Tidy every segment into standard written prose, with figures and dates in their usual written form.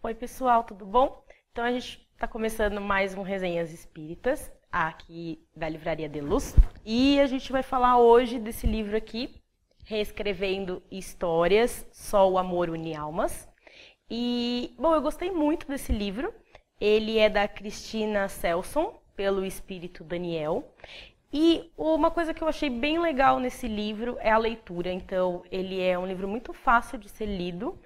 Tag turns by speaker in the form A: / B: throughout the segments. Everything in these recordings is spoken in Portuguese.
A: Oi, pessoal, tudo bom? Então, a gente está começando mais um Resenhas Espíritas, aqui da Livraria de Luz. E a gente vai falar hoje desse livro aqui, Reescrevendo Histórias, Só o Amor Une Almas. E, bom, eu gostei muito desse livro. Ele é da Cristina Selson, pelo Espírito Daniel. E uma coisa que eu achei bem legal nesse livro é a leitura. Então, ele é um livro muito fácil de ser lido.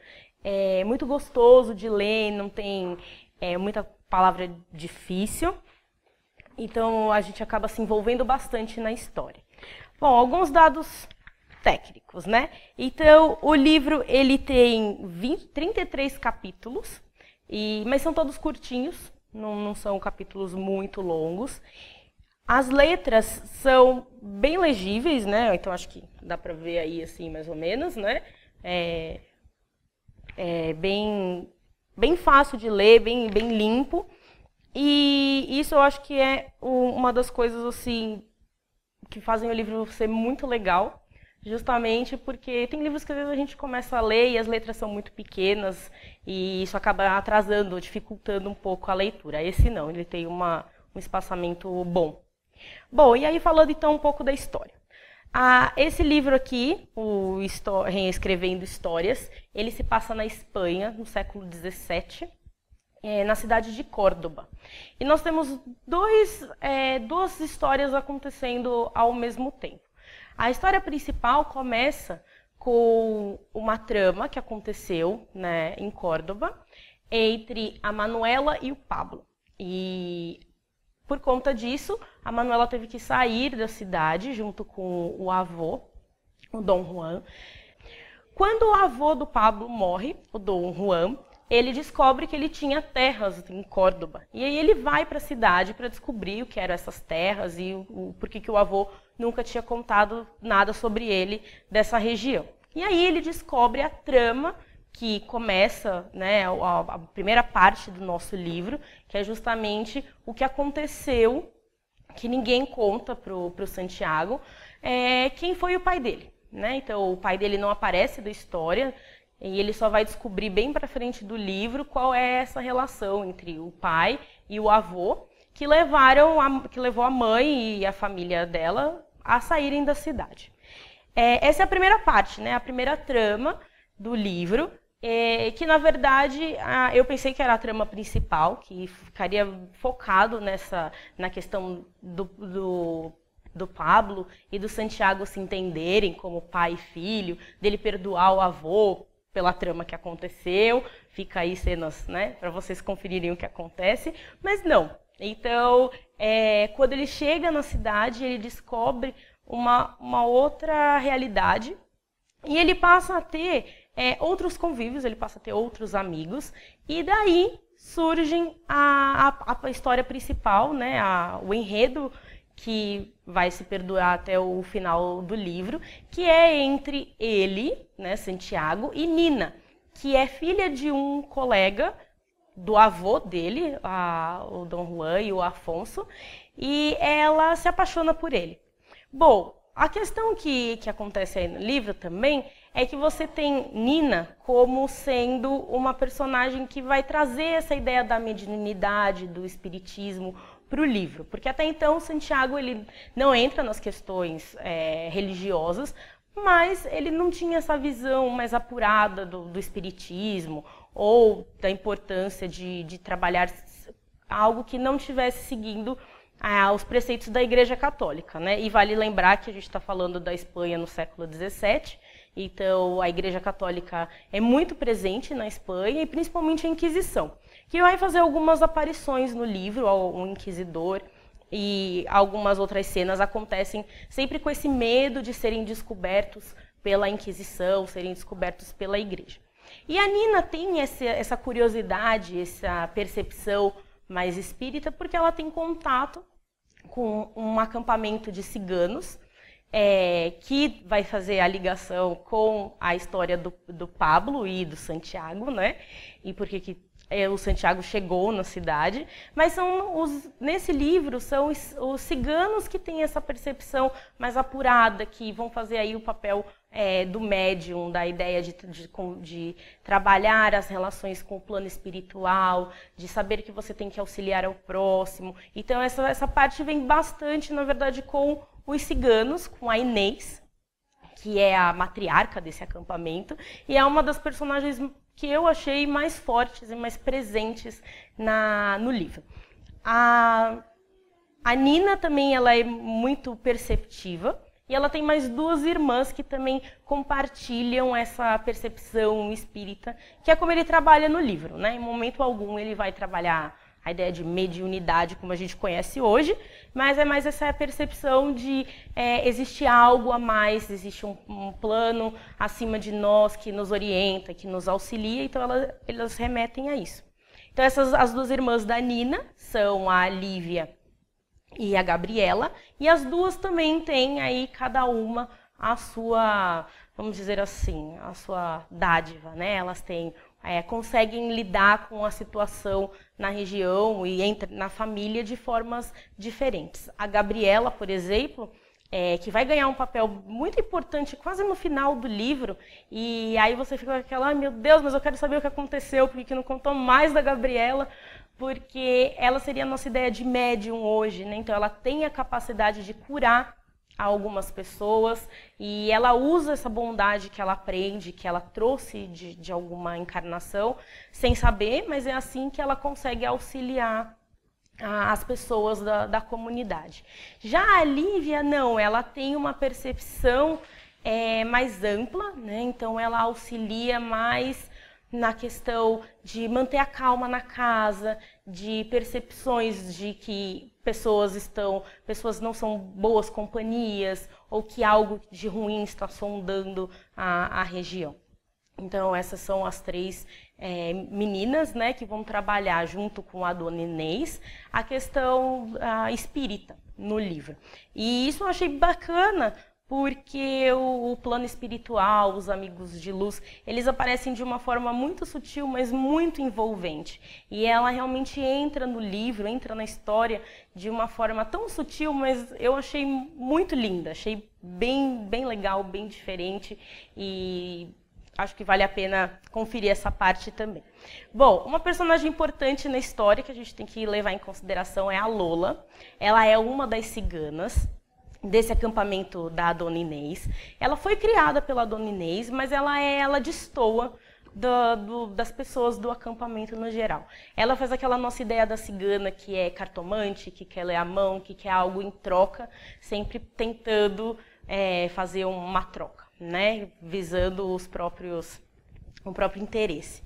A: É muito gostoso de ler, não tem muita palavra difícil. Então, a gente acaba se envolvendo bastante na história. Bom, alguns dados técnicos, né? Então, o livro ele tem 33 capítulos, mas são todos curtinhos, não são capítulos muito longos. As letras são bem legíveis, né? Então, acho que dá para ver aí assim, mais ou menos, né? É bem fácil de ler, bem limpo. E isso eu acho que é uma das coisas assim que fazem o livro ser muito legal, justamente porque tem livros que às vezes a gente começa a ler e as letras são muito pequenas e isso acaba atrasando, dificultando um pouco a leitura. Esse não, ele tem um espaçamento bom. Bom, e aí falando então um pouco da história. Esse livro aqui, o Reescrevendo Histórias, ele se passa na Espanha, no século XVII, na cidade de Córdoba. E nós temos duas histórias acontecendo ao mesmo tempo. A história principal começa com uma trama que aconteceu, né, em Córdoba, entre a Manuela e o Pablo. E por conta disso, a Manuela teve que sair da cidade junto com o avô, o Dom Juan. Quando o avô do Pablo morre, o Dom Juan, ele descobre que ele tinha terras em Córdoba. E aí ele vai para a cidade para descobrir o que eram essas terras e por que o avô nunca tinha contado nada sobre ele dessa região. E aí ele descobre a trama que começa, né, a primeira parte do nosso livro, que é justamente o que aconteceu, que ninguém conta pro Santiago, quem foi o pai dele, né? Então, o pai dele não aparece da história, e ele só vai descobrir bem para frente do livro qual é essa relação entre o pai e o avô, que levou a mãe e a família dela a saírem da cidade. Essa é a primeira parte, né? A primeira trama do livro, que na verdade eu pensei que era a trama principal, que ficaria focado na questão do Pablo e do Santiago se entenderem como pai e filho, dele perdoar o avô pela trama que aconteceu. Fica aí cenas, né, para vocês conferirem o que acontece, mas não. Então, quando ele chega na cidade, ele descobre uma outra realidade e ele passa a ter outros convívios, ele passa a ter outros amigos, e daí surgem a história principal, né, o enredo que vai se perdurar até o final do livro, que é entre ele, né, Santiago, e Nina, que é filha de um colega do avô dele, o Dom Juan e o Afonso, e ela se apaixona por ele. Bom, a questão que acontece aí no livro também é que você tem Nina como sendo uma personagem que vai trazer essa ideia da mediunidade, do espiritismo para o livro. Porque até então Santiago ele não entra nas questões religiosas, mas ele não tinha essa visão mais apurada do espiritismo ou da importância de trabalhar algo que não estivesse seguindo os preceitos da Igreja Católica, né? E vale lembrar que a gente está falando da Espanha no século XVII, então a Igreja Católica é muito presente na Espanha e principalmente a Inquisição, que vai fazer algumas aparições no livro, o Inquisidor, e algumas outras cenas acontecem sempre com esse medo de serem descobertos pela Inquisição, serem descobertos pela Igreja. E a Nina tem essa curiosidade, essa percepção mais espírita, porque ela tem contato com um acampamento de ciganos, que vai fazer a ligação com a história do Pablo e do Santiago, né? E por que o Santiago chegou na cidade, mas nesse livro são os ciganos que têm essa percepção mais apurada, que vão fazer aí o papel do médium, da ideia de trabalhar as relações com o plano espiritual, de saber que você tem que auxiliar ao próximo. Então essa parte vem bastante, na verdade, com os ciganos, com a Inês, que é a matriarca desse acampamento, e é uma das personagens que eu achei mais fortes e mais presentes no livro. A Nina também ela é muito perceptiva, e ela tem mais duas irmãs que também compartilham essa percepção espírita, que é como ele trabalha no livro, né? Em momento algum ele vai trabalhar a ideia de mediunidade como a gente conhece hoje, mas é mais essa percepção de existe algo a mais, existe um plano acima de nós que nos orienta, que nos auxilia, então elas remetem a isso. Então as duas irmãs da Nina são a Lívia e a Gabriela, e as duas também têm aí cada uma a sua, vamos dizer assim, a sua dádiva, né? Elas conseguem lidar com a situação na região e na família de formas diferentes. A Gabriela, por exemplo, que vai ganhar um papel muito importante quase no final do livro, e aí você fica com aquela, ai meu Deus, mas eu quero saber o que aconteceu, por que não contou mais da Gabriela, porque ela seria a nossa ideia de médium hoje, né? Então ela tem a capacidade de curar algumas pessoas e ela usa essa bondade que ela aprende, que ela trouxe de alguma encarnação, sem saber, mas é assim que ela consegue auxiliar as pessoas da comunidade. Já a Lívia, não, ela tem uma percepção mais ampla, né? Então ela auxilia mais na questão de manter a calma na casa, de percepções de que pessoas não são boas companhias, ou que algo de ruim está sondando a região. Então essas são as três meninas, né, que vão trabalhar junto com a dona Inês a questão espírita no livro. E isso eu achei bacana, porque o plano espiritual, os amigos de luz, eles aparecem de uma forma muito sutil, mas muito envolvente. E ela realmente entra no livro, entra na história de uma forma tão sutil, mas eu achei muito linda, achei bem, bem legal, bem diferente, e acho que vale a pena conferir essa parte também. Bom, uma personagem importante na história que a gente tem que levar em consideração é a Lola. Ela é uma das ciganas desse acampamento da Dona Inês. Ela foi criada pela Dona Inês, mas ela destoa das pessoas do acampamento no geral. Ela faz aquela nossa ideia da cigana, que é cartomante, que quer ler a mão, que quer algo em troca, sempre tentando fazer uma troca, né? Visando o próprio interesse.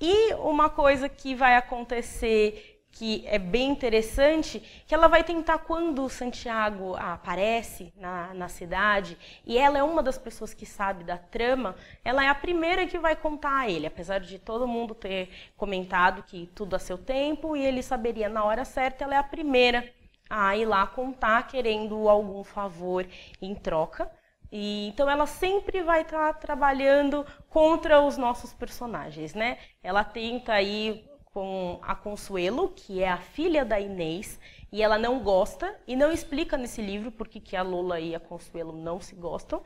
A: E uma coisa que vai acontecer, que é bem interessante, que ela vai tentar, quando o Santiago aparece na cidade, e ela é uma das pessoas que sabe da trama, ela é a primeira que vai contar a ele, apesar de todo mundo ter comentado que tudo a seu tempo, e ele saberia na hora certa, ela é a primeira a ir lá contar, querendo algum favor em troca. E então ela sempre vai estar trabalhando contra os nossos personagens, né? Ela tenta aí com a Consuelo, que é a filha da Inês, e ela não gosta, e não explica nesse livro por que a Lola e a Consuelo não se gostam.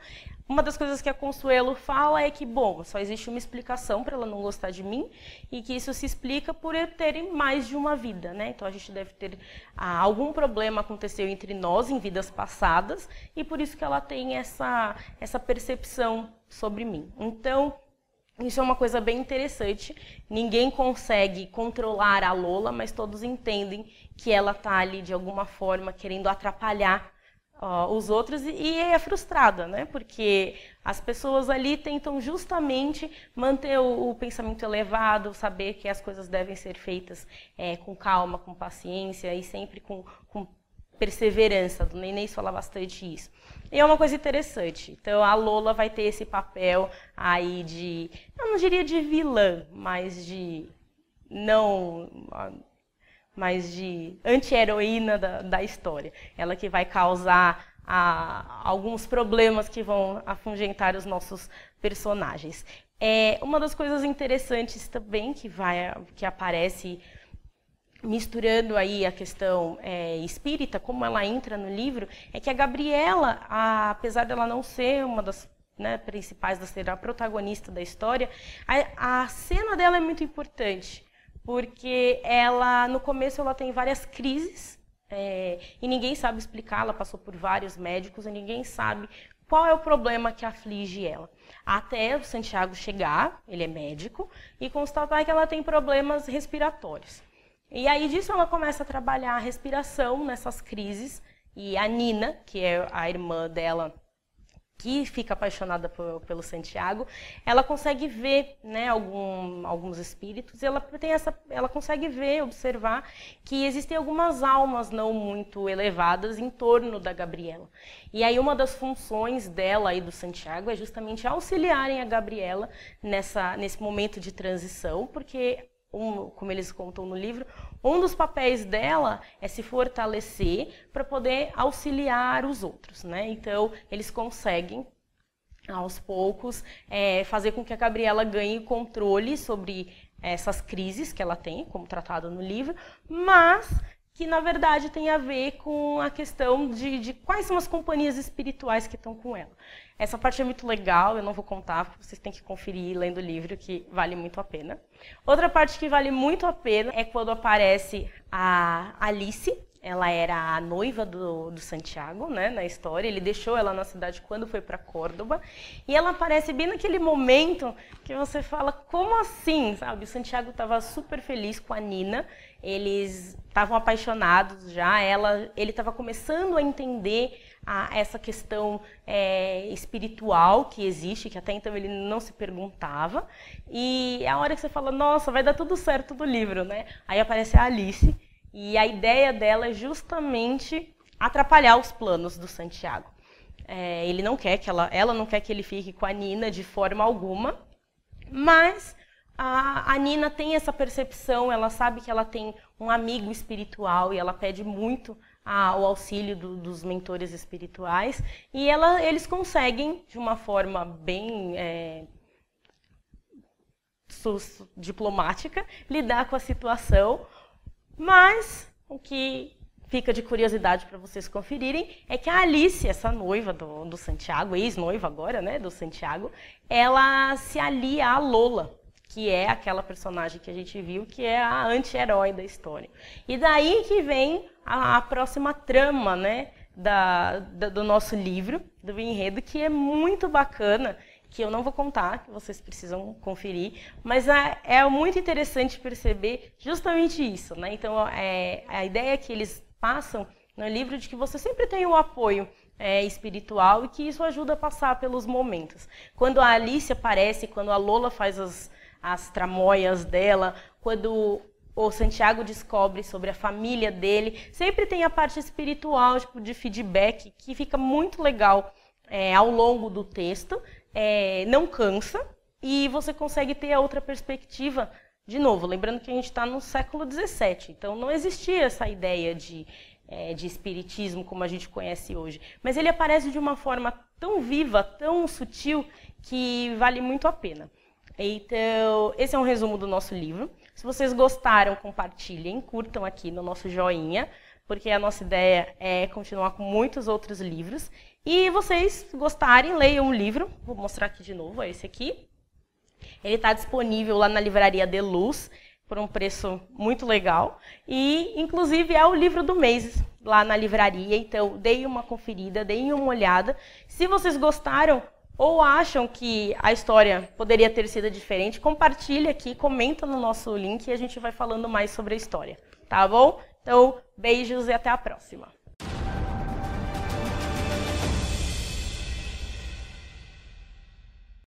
A: Uma das coisas que a Consuelo fala é que, bom, só existe uma explicação para ela não gostar de mim, e que isso se explica por eu terem mais de uma vida, né? Então a gente deve ter algum problema aconteceu entre nós em vidas passadas, e por isso que ela tem essa percepção sobre mim. Então, isso é uma coisa bem interessante. Ninguém consegue controlar a Lola, mas todos entendem que ela está ali de alguma forma querendo atrapalhar os outros e é frustrada, né? Porque as pessoas ali tentam justamente manter o pensamento elevado, saber que as coisas devem ser feitas com calma, com paciência e sempre com perseverança. A Dona Inês fala bastante isso. E é uma coisa interessante. Então, a Lola vai ter esse papel aí de, eu não diria de vilã, mas de anti-heroína da história. Ela que vai causar alguns problemas que vão afugentar os nossos personagens. Uma das coisas interessantes também que aparece misturando aí a questão espírita, como ela entra no livro, é que a Gabriela, apesar dela não ser uma das principais, de ser a protagonista da história, a cena dela é muito importante, porque no começo ela tem várias crises, e ninguém sabe explicar, ela passou por vários médicos e ninguém sabe qual é o problema que aflige ela. Até o Santiago chegar, ele é médico, e constatar que ela tem problemas respiratórios. E aí disso ela começa a trabalhar a respiração nessas crises, e a Nina, que é a irmã dela, que fica apaixonada pelo Santiago, ela consegue ver, né, alguns espíritos, e ela consegue ver, observar que existem algumas almas não muito elevadas em torno da Gabriela. E aí uma das funções dela e do Santiago é justamente auxiliarem a Gabriela nesse momento de transição, porque, como eles contam no livro, um dos papéis dela é se fortalecer para poder auxiliar os outros, né? Então, eles conseguem, aos poucos, fazer com que a Gabriela ganhe controle sobre essas crises que ela tem, como tratado no livro, mas que, na verdade, tem a ver com a questão de quais são as companhias espirituais que estão com ela. Essa parte é muito legal, eu não vou contar, vocês têm que conferir lendo o livro, que vale muito a pena. Outra parte que vale muito a pena é quando aparece a Alice. Ela era a noiva do Santiago, né, na história. Ele deixou ela na cidade quando foi para Córdoba. E ela aparece bem naquele momento que você fala, como assim, sabe? O Santiago estava super feliz com a Nina. Eles estavam apaixonados já. Ele estava começando a entender essa questão espiritual que existe, que até então ele não se perguntava. E é a hora que você fala, nossa, vai dar tudo certo no livro, né? Aí aparece a Alice. E a ideia dela é justamente atrapalhar os planos do Santiago. Ele não quer que ela não quer que ele fique com a Nina de forma alguma, mas a Nina tem essa percepção, ela sabe que ela tem um amigo espiritual e ela pede muito o auxílio dos mentores espirituais, e eles conseguem, de uma forma bem diplomática, lidar com a situação. Mas o que fica de curiosidade para vocês conferirem é que a Alice, essa noiva do Santiago, ex-noiva agora, né, do Santiago, ela se alia à Lola, que é aquela personagem que a gente viu, que é a anti-herói da história. E daí que vem a próxima trama, né, do nosso livro, do enredo, que é muito bacana, que eu não vou contar, que vocês precisam conferir, mas é muito interessante perceber justamente isso, né? Então, a ideia que eles passam no livro de que você sempre tem o apoio espiritual e que isso ajuda a passar pelos momentos. Quando a Alice aparece, quando a Lola faz as tramóias dela, quando o Santiago descobre sobre a família dele, sempre tem a parte espiritual, tipo, de feedback, que fica muito legal ao longo do texto. Não cansa e você consegue ter a outra perspectiva. De novo, lembrando que a gente está no século XVII, então não existia essa ideia de espiritismo como a gente conhece hoje. Mas ele aparece de uma forma tão viva, tão sutil, que vale muito a pena. Então, esse é um resumo do nosso livro. Se vocês gostaram, compartilhem, curtam aqui no nosso joinha, porque a nossa ideia é continuar com muitos outros livros. E vocês gostarem, leiam um livro. Vou mostrar aqui de novo, é esse aqui. Ele está disponível lá na livraria De Luz, por um preço muito legal. E, inclusive, é o livro do mês lá na livraria. Então, deem uma conferida, deem uma olhada. Se vocês gostaram ou acham que a história poderia ter sido diferente, compartilhe aqui, comenta no nosso link e a gente vai falando mais sobre a história. Tá bom? Então, beijos e até a próxima.